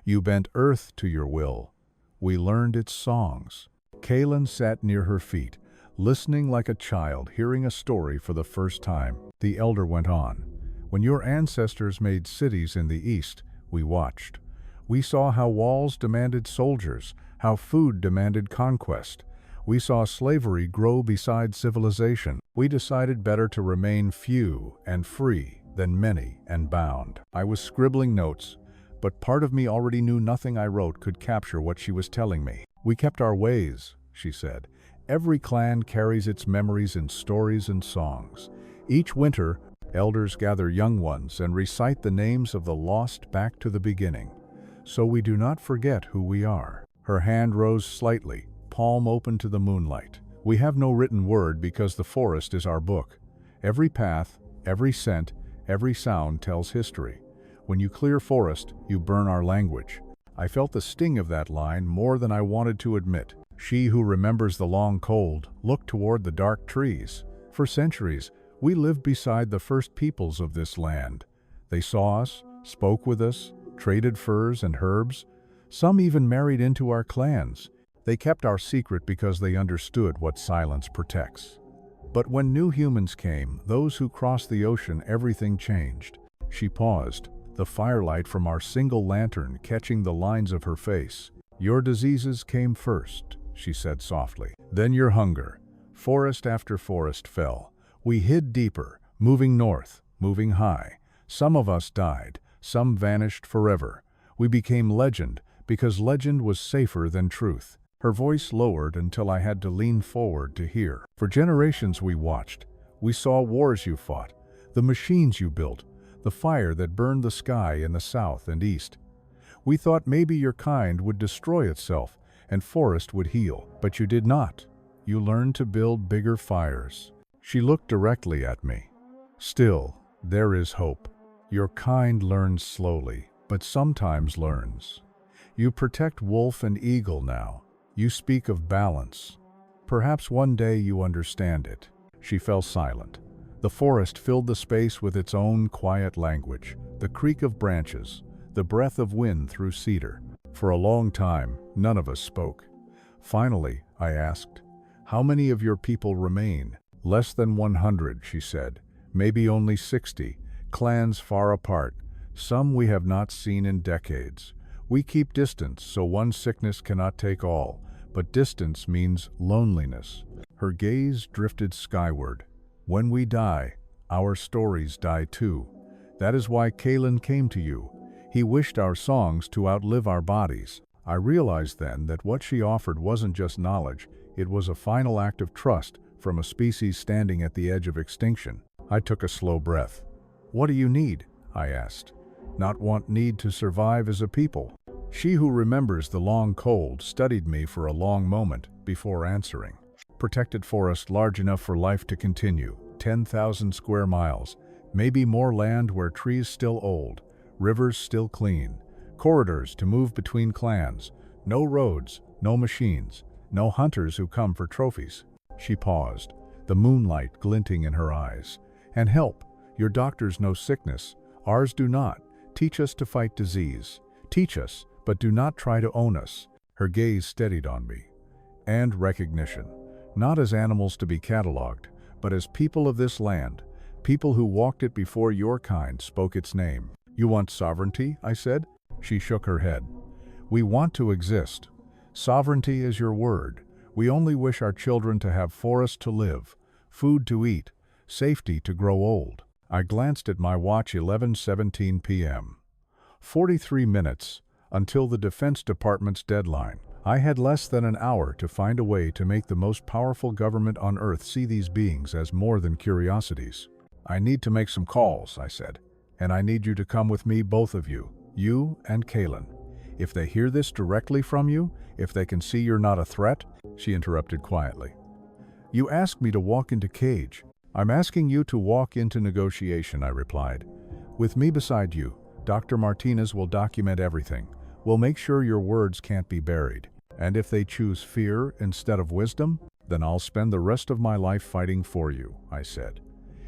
Speaker 1: You bent earth to your will. We learned its songs." Kalen sat near her feet, listening like a child hearing a story for the first time. The elder went on. "When your ancestors made cities in the east, we watched. We saw how walls demanded soldiers, how food demanded conquest. We saw slavery grow beside civilization. We decided better to remain few and free than many and bound. I was scribbling notes, but part of me already knew nothing I wrote could capture what she was telling me. We kept our ways, she said. Every clan carries its memories in stories and songs. Each winter, elders gather young ones and recite the names of the lost back to the beginning, so we do not forget who we are. Her hand rose slightly, palm open to the moonlight. We have no written word because the forest is our book. Every path, every scent, every sound tells history. When you clear forest, you burn our language. I felt the sting of that line more than I wanted to admit. She who remembers the long cold looked toward the dark trees. For centuries, we lived beside the first peoples of this land. They saw us, spoke with us, traded furs and herbs. Some even married into our clans. They kept our secret because they understood what silence protects. But when new humans came, those who crossed the ocean, everything changed. She paused, the firelight from our single lantern catching the lines of her face. Your diseases came first, she said softly. Then your hunger. Forest after forest fell. We hid deeper, moving north, moving high. Some of us died, some vanished forever. We became legend because legend was safer than truth. Her voice lowered until I had to lean forward to hear. For generations we watched. We saw wars you fought, the machines you built, the fire that burned the sky in the south and east. We thought maybe your kind would destroy itself and forest would heal, but you did not. You learned to build bigger fires. She looked directly at me. Still, there is hope. Your kind learns slowly, but sometimes learns. You protect wolf and eagle now. You speak of balance. Perhaps one day you understand it. She fell silent. The forest filled the space with its own quiet language, the creak of branches, the breath of wind through cedar. For a long time, none of us spoke. Finally, I asked, "How many of your people remain?" "Less than 100, she said. "Maybe only 60, clans far apart. Some we have not seen in decades. We keep distance so one sickness cannot take all, but distance means loneliness." Her gaze drifted skyward. "When we die, our stories die too. That is why Kalen came to you. He wished our songs to outlive our bodies." I realized then that what she offered wasn't just knowledge, it was a final act of trust from a species standing at the edge of extinction. I took a slow breath. "What do you need?" I asked. "Not want need to survive as a people." She who remembers the long cold studied me for a long moment before answering. "Protected forest large enough for life to continue, 10,000 square miles, maybe more land where trees still old, rivers still clean, corridors to move between clans, no roads, no machines, no hunters who come for trophies." She paused, the moonlight glinting in her eyes. "And help. Your doctors know sickness. Ours do not. Teach us to fight disease. Teach us, but do not try to own us." Her gaze steadied on me. "And recognition. Not as animals to be catalogued, but as people of this land, people who walked it before your kind spoke its name." "You want sovereignty?" I said. She shook her head. "We want to exist. Sovereignty is your word. We only wish our children to have forests to live, food to eat, safety to grow old." I glanced at my watch. 11:17 p.m. 43 minutes until the Defense Department's deadline. I had less than an hour to find a way to make the most powerful government on Earth see these beings as more than curiosities. "I need to make some calls," I said, "and I need you to come with me, both of you, you and Kalen. If they hear this directly from you, if they can see you're not a threat." She interrupted quietly. "You asked me to walk into cage. I'm asking you to walk into negotiation," I replied. "With me beside you, Dr. Martinez will document everything. We'll make sure your words can't be buried. And if they choose fear instead of wisdom, then I'll spend the rest of my life fighting for you," I said.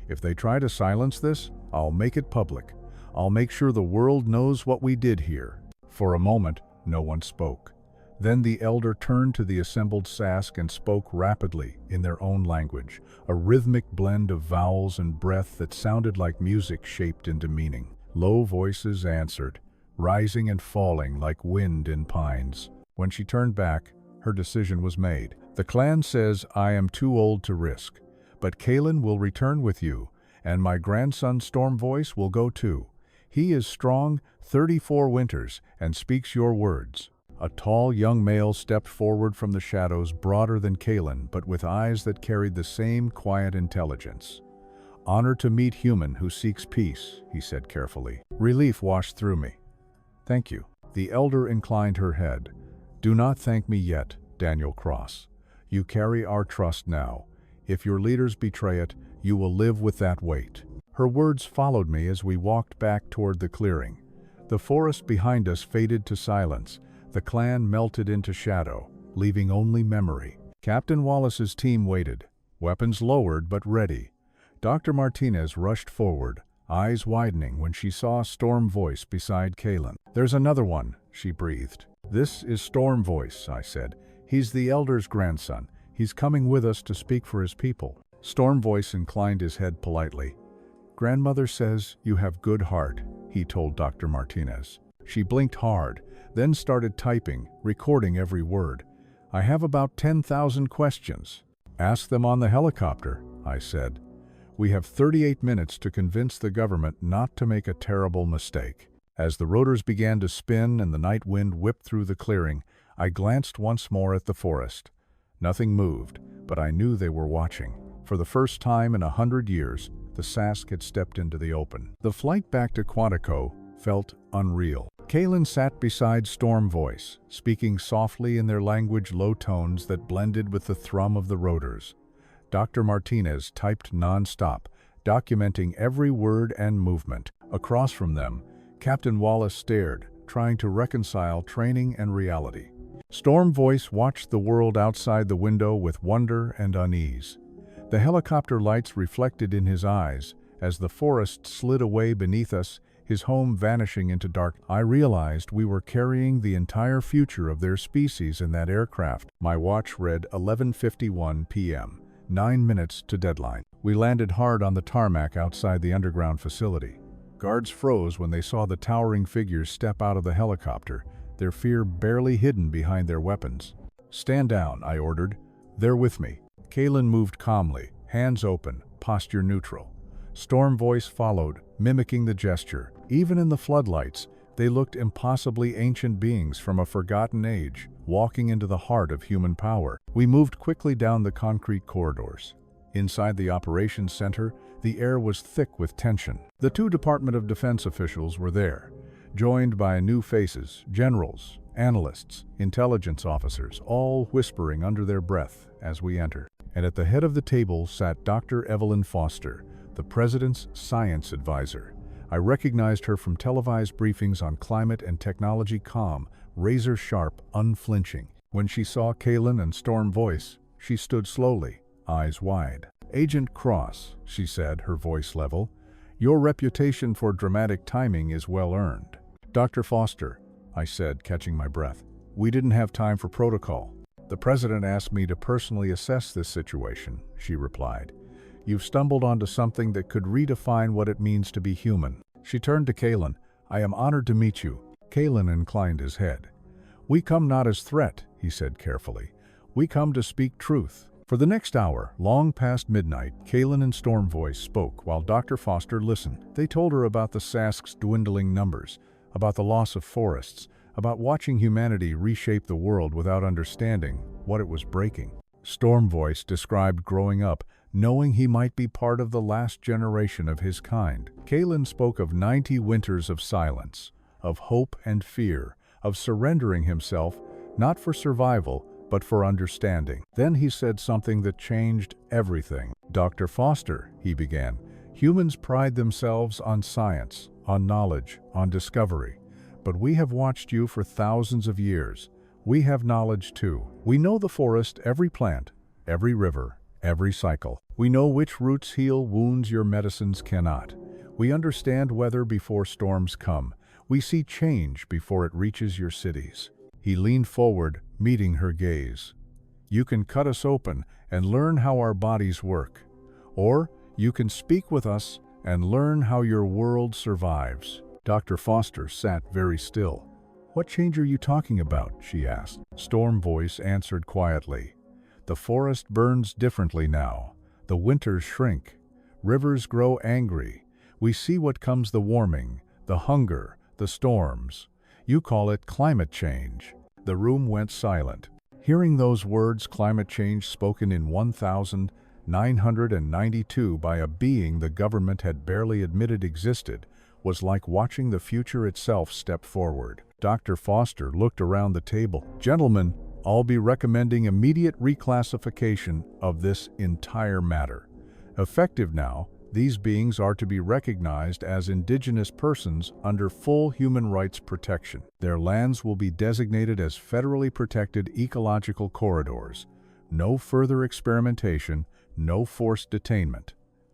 Speaker 1: "If they try to silence this, I'll make it public. I'll make sure the world knows what we did here." For a moment, no one spoke. Then the elder turned to the assembled Sask and spoke rapidly in their own language, a rhythmic blend of vowels and breath that sounded like music shaped into meaning. Low voices answered, rising and falling like wind in pines. When she turned back, her decision was made. The clan says I am too old to risk, but Kalen will return with you, and my grandson Storm Voice will go too. He is strong, 34 winters, and speaks your words." A tall young male stepped forward from the shadows, broader than Kalen, but with eyes that carried the same quiet intelligence. "Honor to meet human who seeks peace," he said carefully. Relief washed through me. "Thank you." The elder inclined her head. "Do not thank me yet, Daniel Cross. You carry our trust now. If your leaders betray it, you will live with that weight." Her words followed me as we walked back toward the clearing. The forest behind us faded to silence. The clan melted into shadow, leaving only memory. Captain Wallace's team waited, weapons lowered but ready. Dr. Martinez rushed forward, eyes widening when she saw Storm Voice beside Kalen. "There's another one," she breathed. "This is Storm Voice," I said. "He's the elder's grandson. He's coming with us to speak for his people." Storm Voice inclined his head politely. "Grandmother says you have good heart," he told Dr. Martinez. She blinked hard, then started typing, recording every word. "I have about 10,000 questions." "Ask them on the helicopter," I said. "We have 38 minutes to convince the government not to make a terrible mistake." As the rotors began to spin and the night wind whipped through the clearing, I glanced once more at the forest. Nothing moved, but I knew they were watching. For the first time in 100 years, the Sask had stepped into the open. The flight back to Quantico felt unreal. Kalen sat beside Storm Voice, speaking softly in their language, low tones that blended with the thrum of the rotors. Dr. Martinez typed non-stop, documenting every word and movement. Across from them, Captain Wallace stared, trying to reconcile training and reality. Storm Voice watched the world outside the window with wonder and unease. The helicopter lights reflected in his eyes as the forest slid away beneath us, his home vanishing into dark. I realized we were carrying the entire future of their species in that aircraft. My watch read 11:51 p.m., 9 minutes to deadline. We landed hard on the tarmac outside the underground facility. Guards froze when they saw the towering figures step out of the helicopter, their fear barely hidden behind their weapons. "Stand down," I ordered. "They're with me." Kalen moved calmly, hands open, posture neutral. Storm Voice followed, mimicking the gesture. Even in the floodlights, they looked impossibly ancient beings from a forgotten age, walking into the heart of human power. We moved quickly down the concrete corridors. Inside the operations center, the air was thick with tension. The 2 Department of Defense officials were there, joined by new faces, generals, analysts, intelligence officers, all whispering under their breath as we entered. And at the head of the table sat Dr. Evelyn Foster, the President's science advisor. I recognized her from televised briefings on climate and technology, calm, razor-sharp, unflinching. When she saw Kalen and Storm Voice, she stood slowly, eyes wide. "Agent Cross," she said, her voice level, "your reputation for dramatic timing is well earned." "Dr. Foster," I said, catching my breath, "we didn't have time for protocol. The President asked me to personally assess this situation," she replied. "You've stumbled onto something that could redefine what it means to be human." She turned to Kalen. "I am honored to meet you." Kalen inclined his head. "We come not as threat," he said carefully. "We come to speak truth." For the next hour, long past midnight, Kalen and Storm Voice spoke while Dr. Foster listened. They told her about the Sask's dwindling numbers, about the loss of forests, about watching humanity reshape the world without understanding what it was breaking. Storm Voice described growing up, knowing he might be part of the last generation of his kind. Kalen spoke of 90 winters of silence, of hope and fear, of surrendering himself, not for survival, but for understanding. Then he said something that changed everything. "Dr. Foster," he began, "humans pride themselves on science, on knowledge, on discovery. But we have watched you for thousands of years. We have knowledge too. We know the forest, every plant, every river, every cycle. We know which roots heal wounds your medicines cannot. We understand weather before storms come. We see change before it reaches your cities." He leaned forward, meeting her gaze. "You can cut us open and learn how our bodies work. Or you can speak with us and learn how your world survives." Dr. Foster sat very still. "What change are you talking about?" she asked. Storm Voice answered quietly. The forest burns differently now. The winters shrink. Rivers grow angry. We see what comes: the warming, the hunger, the storms. You call it climate change." The room went silent. Hearing those words, climate change, spoken in 1992 by a being the government had barely admitted existed, was like watching the future itself step forward. Dr. Foster looked around the table. "Gentlemen, I'll be recommending immediate reclassification of this entire matter. Effective now, these beings are to be recognized as indigenous persons under full human rights protection. Their lands will be designated as federally protected ecological corridors. No further experimentation, no forced detainment.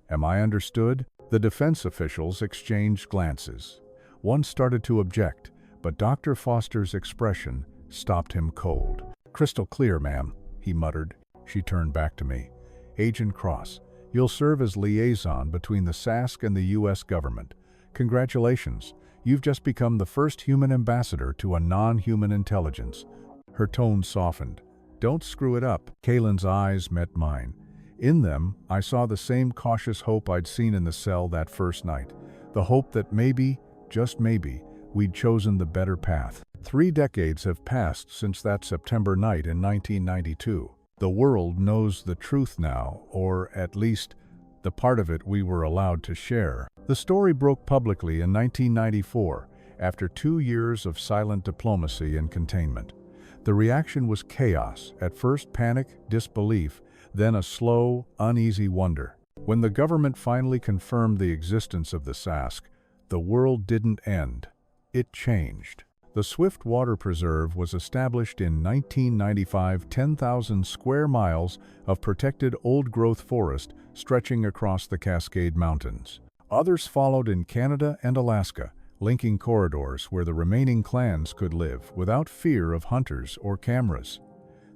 Speaker 1: Am I understood?" The defense officials exchanged glances. One started to object, but Dr. Foster's expression stopped him cold. "Crystal clear, ma'am," he muttered. She turned back to me. "Agent Cross, you'll serve as liaison between the Sask and the U.S. government. Congratulations, you've just become the first human ambassador to a non-human intelligence." Her tone softened. "Don't screw it up." Kalen's eyes met mine. In them, I saw the same cautious hope I'd seen in the cell that first night. The hope that maybe, just maybe, we'd chosen the better path. 3 decades have passed since that September night in 1992. The world knows the truth now, or at least, the part of it we were allowed to share. The story broke publicly in 1994, after 2 years of silent diplomacy and containment. The reaction was chaos, at first panic, disbelief, then a slow, uneasy wonder. When the government finally confirmed the existence of the Sask, the world didn't end. It changed. The Swift Water Preserve was established in 1995, 10,000 square miles of protected old-growth forest stretching across the Cascade Mountains. Others followed in Canada and Alaska, linking corridors where the remaining clans could live without fear of hunters or cameras.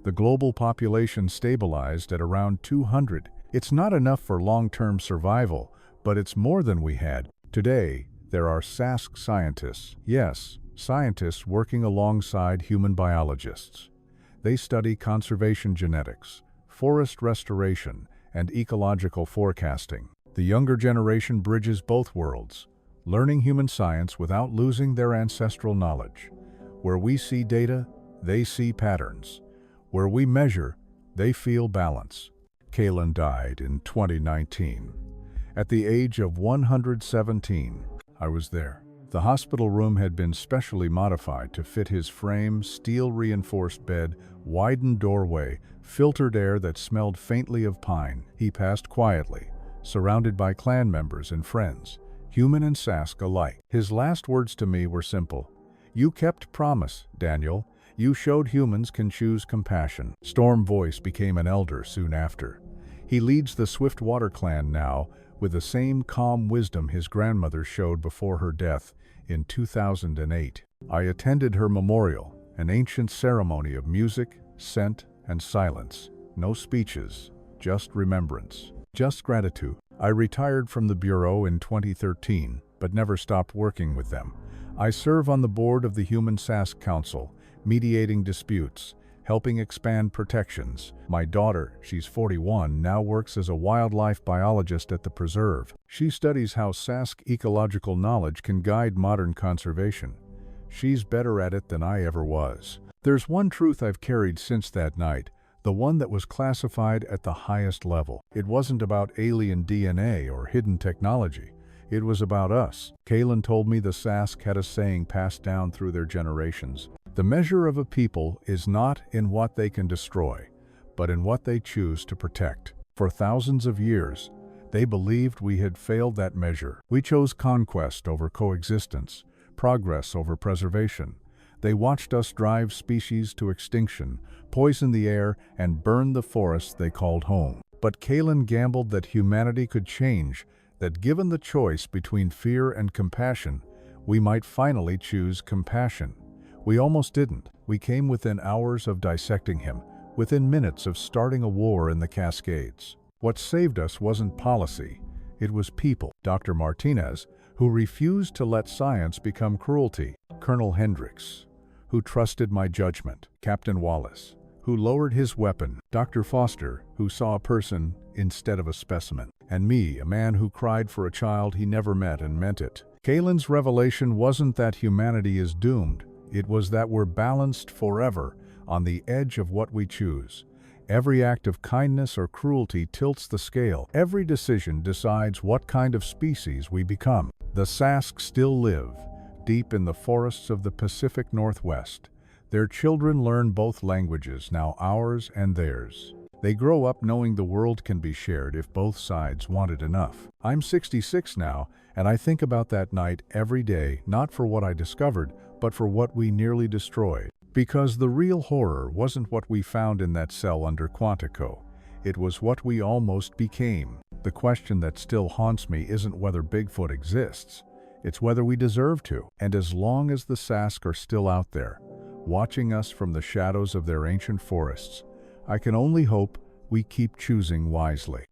Speaker 1: The global population stabilized at around 200. It's not enough for long-term survival, but it's more than we had. Today, there are Sask scientists. Yes, scientists working alongside human biologists. They study conservation genetics, forest restoration, and ecological forecasting. The younger generation bridges both worlds, learning human science without losing their ancestral knowledge. Where we see data, they see patterns. Where we measure, they feel balance. Kalen died in 2019. At the age of 117, I was there. The hospital room had been specially modified to fit his frame, steel-reinforced bed, widened doorway, filtered air that smelled faintly of pine. He passed quietly, surrounded by clan members and friends, human and Sask alike. His last words to me were simple. "You kept promise, Daniel. You showed humans can choose compassion." Storm Voice became an elder soon after. He leads the Swiftwater clan now, with the same calm wisdom his grandmother showed before her death in 2008. I attended her memorial, an ancient ceremony of music, scent, and silence. No speeches, just remembrance, just gratitude. I retired from the Bureau in 2013, but never stopped working with them. I serve on the board of the Human Sask Council, mediating disputes, helping expand protections. My daughter, she's 41, now works as a wildlife biologist at the preserve. She studies how Sask ecological knowledge can guide modern conservation. She's better at it than I ever was. There's one truth I've carried since that night, the one that was classified at the highest level. It wasn't about alien DNA or hidden technology. It was about us. Kalen told me the Sask had a saying passed down through their generations. The measure of a people is not in what they can destroy, but in what they choose to protect. For thousands of years, they believed we had failed that measure. We chose conquest over coexistence, progress over preservation. They watched us drive species to extinction, poison the air, and burn the forests they called home. But Kalen gambled that humanity could change, that given the choice between fear and compassion, we might finally choose compassion. We almost didn't. We came within hours of dissecting him, within minutes of starting a war in the Cascades. What saved us wasn't policy, it was people. Dr. Martinez, who refused to let science become cruelty. Colonel Hendricks, who trusted my judgment. Captain Wallace, who lowered his weapon, Dr. Foster, who saw a person instead of a specimen, and me, a man who cried for a child he never met and meant it. Kalen's revelation wasn't that humanity is doomed, it was that we're balanced forever on the edge of what we choose. Every act of kindness or cruelty tilts the scale. Every decision decides what kind of species we become. The Sask still live, deep in the forests of the Pacific Northwest. Their children learn both languages, now ours and theirs. They grow up knowing the world can be shared if both sides want it enough. I'm 66 now, and I think about that night every day, not for what I discovered, but for what we nearly destroyed. Because the real horror wasn't what we found in that cell under Quantico. It was what we almost became. The question that still haunts me isn't whether Bigfoot exists. It's whether we deserve to. And as long as the Sask are still out there, watching us from the shadows of their ancient forests, I can only hope we keep choosing wisely.